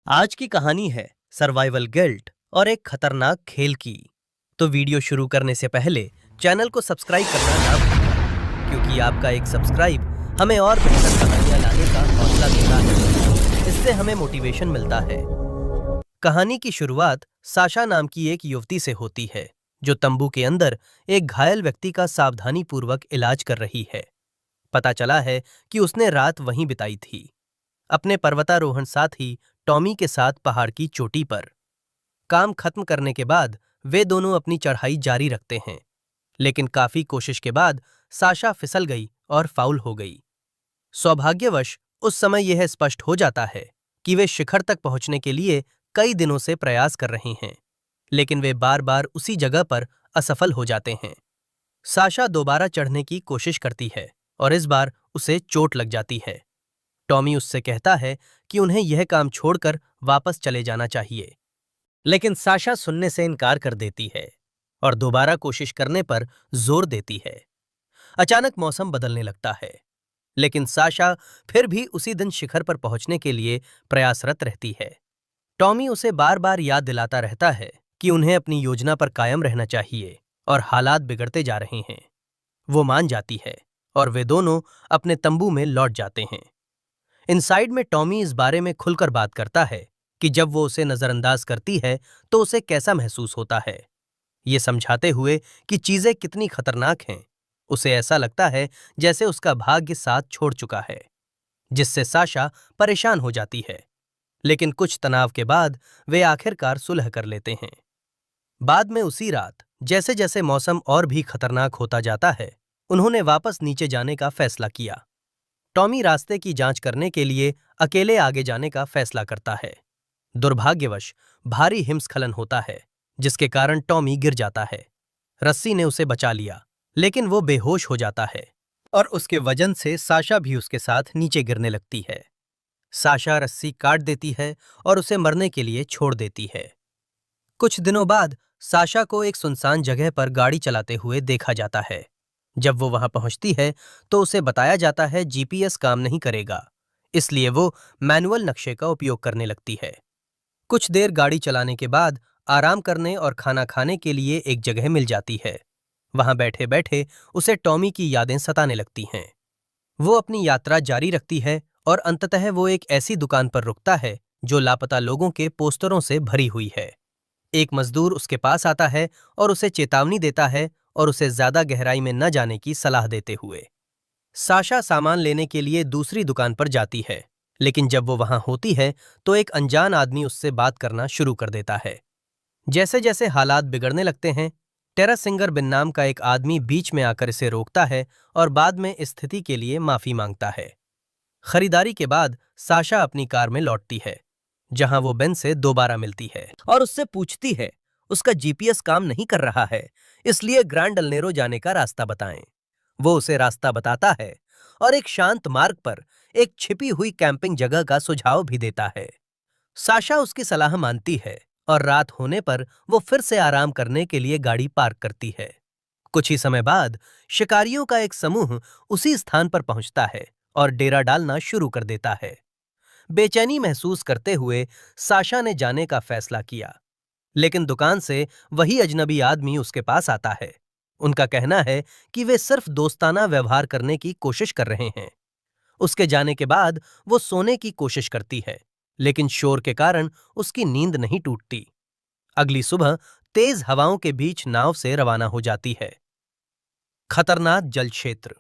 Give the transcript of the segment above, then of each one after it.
आज की कहानी है सर्वाइवल गिल्ट और एक खतरनाक खेल की। तो वीडियो शुरू करने से पहले चैनल को सब्सक्राइब करना ना भूलें, क्योंकि आपका एक सब्सक्राइब हमें और बेहतर कहानियां लाने का हौसला देता है। इससे हमें मोटिवेशन मिलता है। कहानी की शुरुआत साशा नाम की एक युवती से होती है, जो तंबू के अंदर एक घायल व्यक्ति का सावधानी पूर्वक इलाज कर रही है। पता चला है कि उसने रात वहीं बिताई थी, अपने पर्वतारोहण साथी टॉमी के साथ पहाड़ की चोटी पर। काम खत्म करने के बाद वे दोनों अपनी चढ़ाई जारी रखते हैं, लेकिन काफी कोशिश के बाद साशा फिसल गई और फाउल हो गई। सौभाग्यवश उस समय यह स्पष्ट हो जाता है कि वे शिखर तक पहुंचने के लिए कई दिनों से प्रयास कर रहे हैं, लेकिन वे बार बार उसी जगह पर असफल हो जाते हैं। साशा दोबारा चढ़ने की कोशिश करती है और इस बार उसे चोट लग जाती है। टॉमी उससे कहता है कि उन्हें यह काम छोड़कर वापस चले जाना चाहिए, लेकिन साशा सुनने से इनकार कर देती है और दोबारा कोशिश करने पर जोर देती है। अचानक मौसम बदलने लगता है, लेकिन साशा फिर भी उसी दिन शिखर पर पहुंचने के लिए प्रयासरत रहती है। टॉमी उसे बार बार याद दिलाता रहता है कि उन्हें अपनी योजना पर कायम रहना चाहिए और हालात बिगड़ते जा रहे हैं। वो मान जाती है और वे दोनों अपने तंबू में लौट जाते हैं। इनसाइड में टॉमी इस बारे में खुलकर बात करता है कि जब वो उसे नजरअंदाज करती है तो उसे कैसा महसूस होता है। ये समझाते हुए कि चीजें कितनी खतरनाक हैं, उसे ऐसा लगता है जैसे उसका भाग्य साथ छोड़ चुका है, जिससे साशा परेशान हो जाती है। लेकिन कुछ तनाव के बाद वे आखिरकार सुलह कर लेते हैं। बाद में उसी रात जैसे जैसे मौसम और भी खतरनाक होता जाता है, उन्होंने वापस नीचे जाने का फैसला किया। टॉमी रास्ते की जांच करने के लिए अकेले आगे जाने का फैसला करता है। दुर्भाग्यवश भारी हिमस्खलन होता है, जिसके कारण टॉमी गिर जाता है। रस्सी ने उसे बचा लिया, लेकिन वो बेहोश हो जाता है और उसके वजन से साशा भी उसके साथ नीचे गिरने लगती है। साशा रस्सी काट देती है और उसे मरने के लिए छोड़ देती है। कुछ दिनों बाद साशा को एक सुनसान जगह पर गाड़ी चलाते हुए देखा जाता है। जब वो वहां पहुंचती है तो उसे बताया जाता है जीपीएस काम नहीं करेगा, इसलिए वो मैनुअल नक्शे का उपयोग करने लगती है। कुछ देर गाड़ी चलाने के बाद आराम करने और खाना खाने के लिए एक जगह मिल जाती है। वहां बैठे बैठे उसे टॉमी की यादें सताने लगती हैं। वो अपनी यात्रा जारी रखती है और अंततः वो एक ऐसी दुकान पर रुकता है जो लापता लोगों के पोस्टरों से भरी हुई है। एक मजदूर उसके पास आता है और उसे चेतावनी देता है और उसे ज्यादा गहराई में न जाने की सलाह देते हुए। साशा सामान लेने के लिए दूसरी दुकान पर जाती है, लेकिन जब वो वहां होती है तो एक अनजान आदमी उससे बात करना शुरू कर देता है। जैसे जैसे हालात बिगड़ने लगते हैं, टेरा सिंगर बिन नाम का एक आदमी बीच में आकर इसे रोकता है और बाद में इस स्थिति के लिए माफी मांगता है। खरीदारी के बाद साशा अपनी कार में लौटती है, जहां वो बेन से दोबारा मिलती है और उससे पूछती है उसका जीपीएस काम नहीं कर रहा है, इसलिए ग्रैंड अल्नेरो जाने का रास्ता बताएं। वो उसे रास्ता बताता है और एक शांत मार्ग पर एक छिपी हुई कैंपिंग जगह का सुझाव भी देता है। साशा उसकी सलाह मानती है और रात होने पर वो फिर से आराम करने के लिए गाड़ी पार्क करती है। कुछ ही समय बाद शिकारियों का एक समूह उसी स्थान पर पहुंचता है और डेरा डालना शुरू कर देता है। बेचैनी महसूस करते हुए साशा ने जाने का फैसला किया, लेकिन दुकान से वही अजनबी आदमी उसके पास आता है। उनका कहना है कि वे सिर्फ दोस्ताना व्यवहार करने की कोशिश कर रहे हैं। उसके जाने के बाद वो सोने की कोशिश करती है, लेकिन शोर के कारण उसकी नींद नहीं टूटती। अगली सुबह तेज हवाओं के बीच नाव से रवाना हो जाती है। खतरनाक जल क्षेत्र।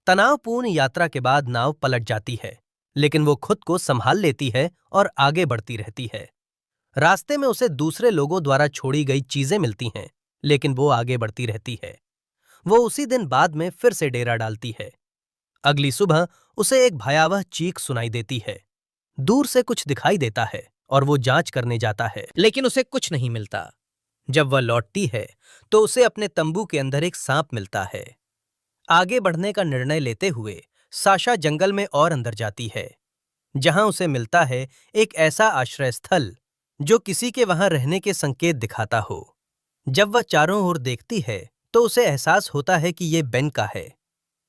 तनावपूर्ण यात्रा के बाद नाव पलट जाती है, लेकिन वो खुद को संभाल लेती है और आगे बढ़ती रहती है। रास्ते में उसे दूसरे लोगों द्वारा छोड़ी गई चीजें मिलती हैं, लेकिन वो आगे बढ़ती रहती है। वो उसी दिन बाद में फिर से डेरा डालती है। अगली सुबह उसे एक भयावह चीख सुनाई देती है। दूर से कुछ दिखाई देता है और वो जांच करने जाता है, लेकिन उसे कुछ नहीं मिलता। जब वह लौटती है तो उसे अपने तंबू के अंदर एक सांप मिलता है। आगे बढ़ने का निर्णय लेते हुए साशा जंगल में और अंदर जाती है, जहां उसे मिलता है एक ऐसा आश्रय स्थल जो किसी के वहां रहने के संकेत दिखाता हो। जब वह चारों ओर देखती है तो उसे एहसास होता है कि ये बेन का है।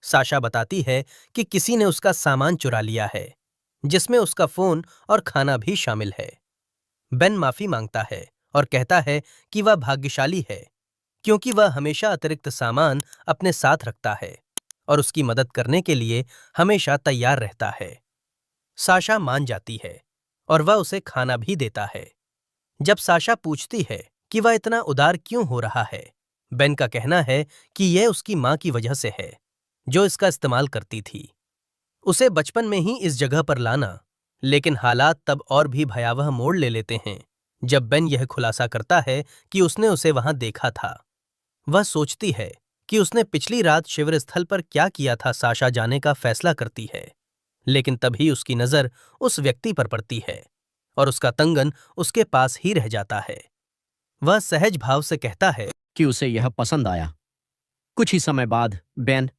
साशा बताती है कि किसी ने उसका सामान चुरा लिया है। जिसमें उसका फोन और खाना भी शामिल है। बेन माफी मांगता है और कहता है कि वह भाग्यशाली है क्योंकि वह हमेशा अतिरिक्त सामान अपने साथ रखता है और उसकी मदद करने के लिए हमेशा तैयार रहता है। साशा मान जाती है और वह उसे खाना भी देता है। जब साशा पूछती है कि वह इतना उदार क्यों हो रहा है, बेन का कहना है कि यह उसकी मां की वजह से है, जो इसका इस्तेमाल करती थी। उसे बचपन में ही इस जगह पर लाना, लेकिन हालात तब और भी भयावह मोड़ ले लेते हैं जब बेन यह खुलासा करता है कि उसने उसे वहां देखा था। वह सोचती है कि उसने पिछली रात शिविर स्थल पर क्या किया था। साशा जाने का फैसला करती है, लेकिन तभी उसकी नजर उस व्यक्ति पर पड़ती है और उसका तंगन उसके पास ही रह जाता है। वह सहज भाव से कहता है कि उसे यह पसंद आया। कुछ ही समय बाद बेन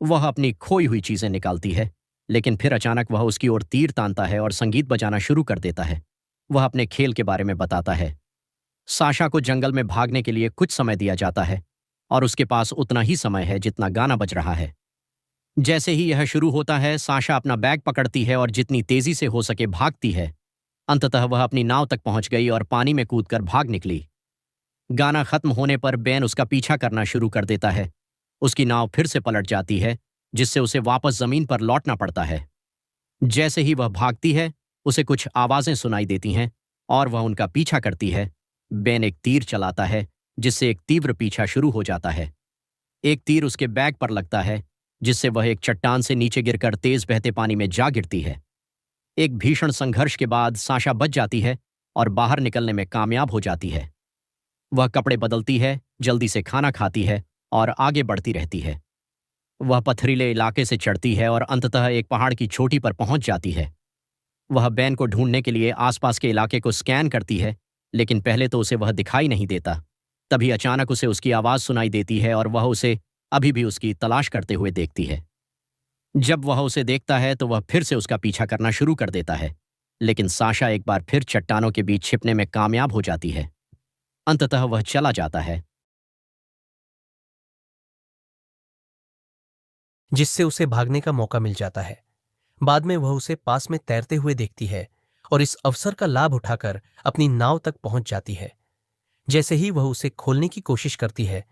वह अपनी खोई हुई चीजें निकालती है, लेकिन फिर अचानक वह उसकी ओर तीर तानता है और संगीत बजाना शुरू कर देता है। वह अपने खेल के बारे में बताता है। साशा को जंगल में भागने के लिए कुछ समय दिया जाता है और उसके पास उतना ही समय है जितना गाना बज रहा है। जैसे ही यह शुरू होता है, साशा अपना बैग पकड़ती है और जितनी तेजी से हो सके भागती है। अंततः वह अपनी नाव तक पहुंच गई और पानी में कूदकर भाग निकली। गाना खत्म होने पर बेन उसका पीछा करना शुरू कर देता है। उसकी नाव फिर से पलट जाती है, जिससे उसे वापस जमीन पर लौटना पड़ता है। जैसे ही वह भागती है, उसे कुछ आवाजें सुनाई देती हैं और वह उनका पीछा करती है। बेन एक तीर चलाता है, जिससे एक तीव्र पीछा शुरू हो जाता है। एक तीर उसके बैग पर लगता है, जिससे वह एक चट्टान से नीचे गिरकर तेज बहते पानी में जा गिरती है। एक भीषण संघर्ष के बाद साशा बच जाती है और बाहर निकलने में कामयाब हो जाती है। वह कपड़े बदलती है, जल्दी से खाना खाती है और आगे बढ़ती रहती है। वह पथरीले इलाके से चढ़ती है और अंततः एक पहाड़ की चोटी पर पहुंच जाती है। वह बेन को ढूंढने के लिए आसपास के इलाके को स्कैन करती है, लेकिन पहले तो उसे वह दिखाई नहीं देता। तभी अचानक उसे उसकी आवाज सुनाई देती है और वह उसे अभी भी उसकी तलाश करते हुए देखती है। जब वह उसे देखता है तो वह फिर से उसका पीछा करना शुरू कर देता है, लेकिन साशा एक बार फिर चट्टानों के बीच छिपने में कामयाब हो जाती है। अंततः वह चला जाता है, जिससे उसे भागने का मौका मिल जाता है। बाद में वह उसे पास में तैरते हुए देखती है और इस अवसर का लाभ उठाकर अपनी नाव तक पहुंच जाती है। जैसे ही वह उसे खोलने की कोशिश करती है,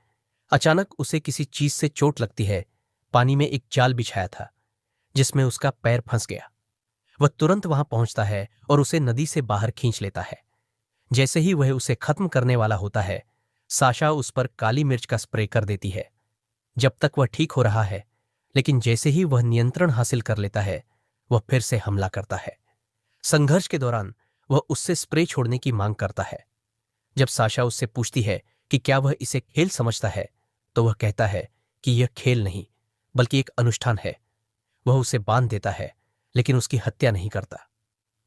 अचानक उसे किसी चीज से चोट लगती है। पानी में एक जाल बिछाया था, जिसमें उसका पैर फंस गया। वह तुरंत वहां पहुंचता है और उसे नदी से बाहर खींच लेता है। जैसे ही वह उसे खत्म करने वाला होता है, साशा उस पर काली मिर्च का स्प्रे कर देती है। जब तक वह ठीक हो रहा है, लेकिन जैसे ही वह नियंत्रण हासिल कर लेता है, वह फिर से हमला करता है। संघर्ष के दौरान वह उससे स्प्रे छोड़ने की मांग करता है। जब साशा उससे पूछती है कि क्या वह इसे खेल समझता है, तो वह कहता है कि यह खेल नहीं, बल्कि एक अनुष्ठान है। वह उसे बांध देता है, लेकिन उसकी हत्या नहीं करता।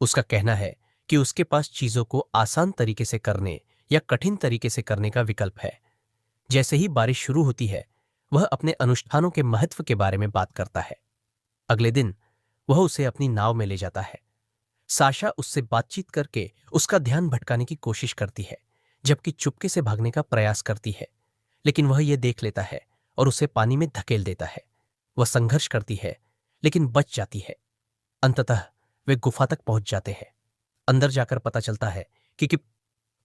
उसका कहना है कि उसके पास चीजों को आसान तरीके से करने या कठिन तरीके से करने का विकल्प है। जैसे ही बारिश शुरू होती है, वह अपने अनुष्ठानों के महत्व के बारे में बात करता है। अगले दिन वह उसे अपनी नाव में ले जाता है। साशा उससे बातचीत करके उसका ध्यान भटकाने की कोशिश करती है, जबकि चुपके से भागने का प्रयास करती है, लेकिन वह यह देख लेता है और उसे पानी में धकेल देता है। वह संघर्ष करती है, लेकिन बच जाती है। अंततः वे गुफा तक पहुंच जाते हैं। अंदर जाकर पता चलता है कि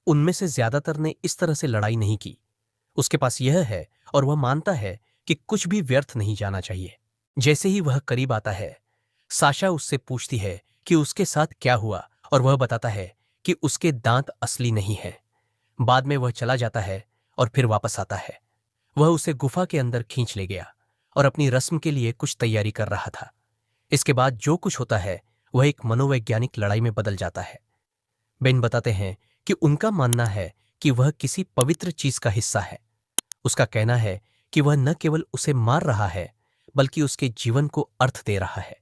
उनमें से ज्यादातर ने इस तरह से लड़ाई नहीं की। उसके पास यह है और वह मानता है कि कुछ भी व्यर्थ नहीं जाना चाहिए। जैसे ही वह करीब आता है, साशा उससे पूछती है कि उसके साथ क्या हुआ और वह बताता है कि उसके दांत असली नहीं हैं। बाद में वह चला जाता है और फिर वापस आता है। वह उसे गुफा के अंदर खींच ले गया और अपनी रस्म के लिए कुछ तैयारी कर रहा था। इसके बाद जो कुछ होता है वह एक मनोवैज्ञानिक लड़ाई में बदल जाता है। बेन बताते हैं कि उनका मानना है कि वह किसी पवित्र चीज का हिस्सा है। उसका कहना है कि वह न केवल उसे मार रहा है, बल्कि उसके जीवन को अर्थ दे रहा है।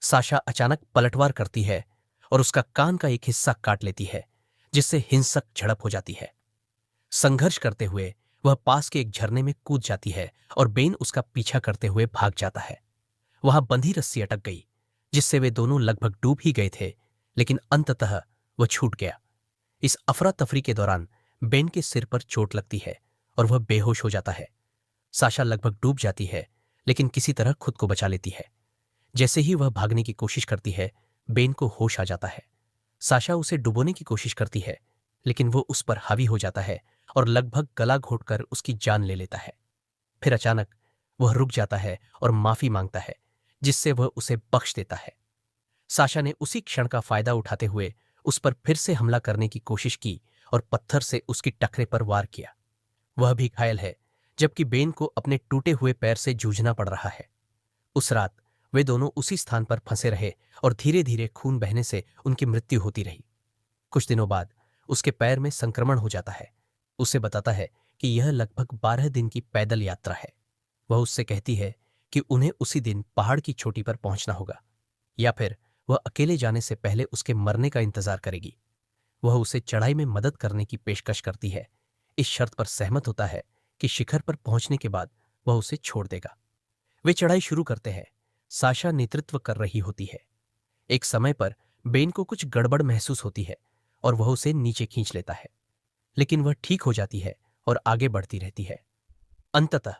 साशा अचानक पलटवार करती है और उसका कान का एक हिस्सा काट लेती है, जिससे हिंसक झड़प हो जाती है। संघर्ष करते हुए वह पास के एक झरने में कूद जाती है और बेन उसका पीछा करते हुए भाग जाता है। वहां बंधी रस्सी अटक गई, जिससे वे दोनों लगभग डूब ही गए थे, लेकिन अंततः वह छूट गया। इस अफरा तफरी के दौरान बेन के सिर पर चोट लगती है और वह बेहोश हो जाता है। साशा लगभग डूब जाती है, लेकिन किसी तरह खुद को बचा लेती है। जैसे ही वह भागने की कोशिश करती है, बेन को होश आ जाता है। साशा उसे डुबोने की कोशिश करती है, लेकिन वो उस पर हावी हो जाता है और लगभग गला घोंटकर उसकी जान ले लेता है। फिर अचानक वह रुक जाता है और माफी मांगता है, जिससे वह उसे बख्श देता है। साशा ने उसी क्षण का फायदा उठाते हुए उस पर फिर से हमला करने की कोशिश की और पत्थर से उसकी टखने पर वार किया। वह भी घायल है, जबकि बेन को अपने टूटे हुए पैर से जूझना पड़ रहा है। उस रात वे दोनों उसी स्थान पर फंसे रहे और धीरे धीरे खून बहने से उनकी मृत्यु होती रही। कुछ दिनों बाद उसके पैर में संक्रमण हो जाता है। उसे बताता है कि यह लगभग 12 दिन की पैदल यात्रा है। वह उससे कहती है कि उन्हें उसी दिन पहाड़ की चोटी पर पहुंचना होगा, या फिर वह अकेले जाने से पहले उसके मरने का इंतजार करेगी। वह उसे चढ़ाई में मदद करने की पेशकश करती है, इस शर्त पर सहमत होता है कि शिखर पर पहुंचने के बाद वह उसे छोड़ देगा। वे चढ़ाई शुरू करते हैं। साशा नेतृत्व कर रही होती है। एक समय पर बेन को कुछ गड़बड़ महसूस होती है और वह उसे नीचे खींच लेता है, लेकिन वह ठीक हो जाती है और आगे बढ़ती रहती है। अंततः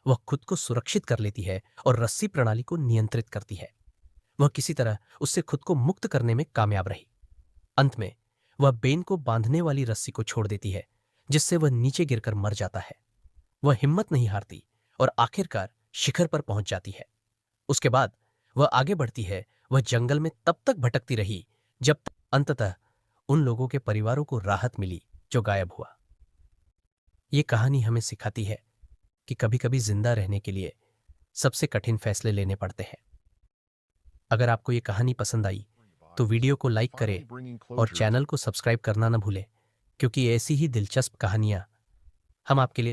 वह खुद को सुरक्षित कर लेती है और रस्सी प्रणाली को नियंत्रित करती है। वह किसी तरह उससे खुद को मुक्त करने में कामयाब रही। अंत में वह बेन को बांधने वाली रस्सी को छोड़ देती है, जिससे वह नीचे गिरकर मर जाता है। वह हिम्मत नहीं हारती और आखिरकार शिखर पर पहुंच जाती है। उसके बाद वह आगे बढ़ती है। वह जंगल में तब तक भटकती रही जब तक अंततः उन लोगों के परिवारों को राहत मिली जो गायब हुआ। ये कहानी हमें सिखाती है कि कभी-कभी जिंदा रहने के लिए सबसे कठिन फैसले लेने पड़ते हैं। अगर आपको ये कहानी पसंद आई तो वीडियो को लाइक करें और चैनल को सब्सक्राइब करना न भूलें, क्योंकि ऐसी ही दिलचस्प कहानियां हम आपके लिए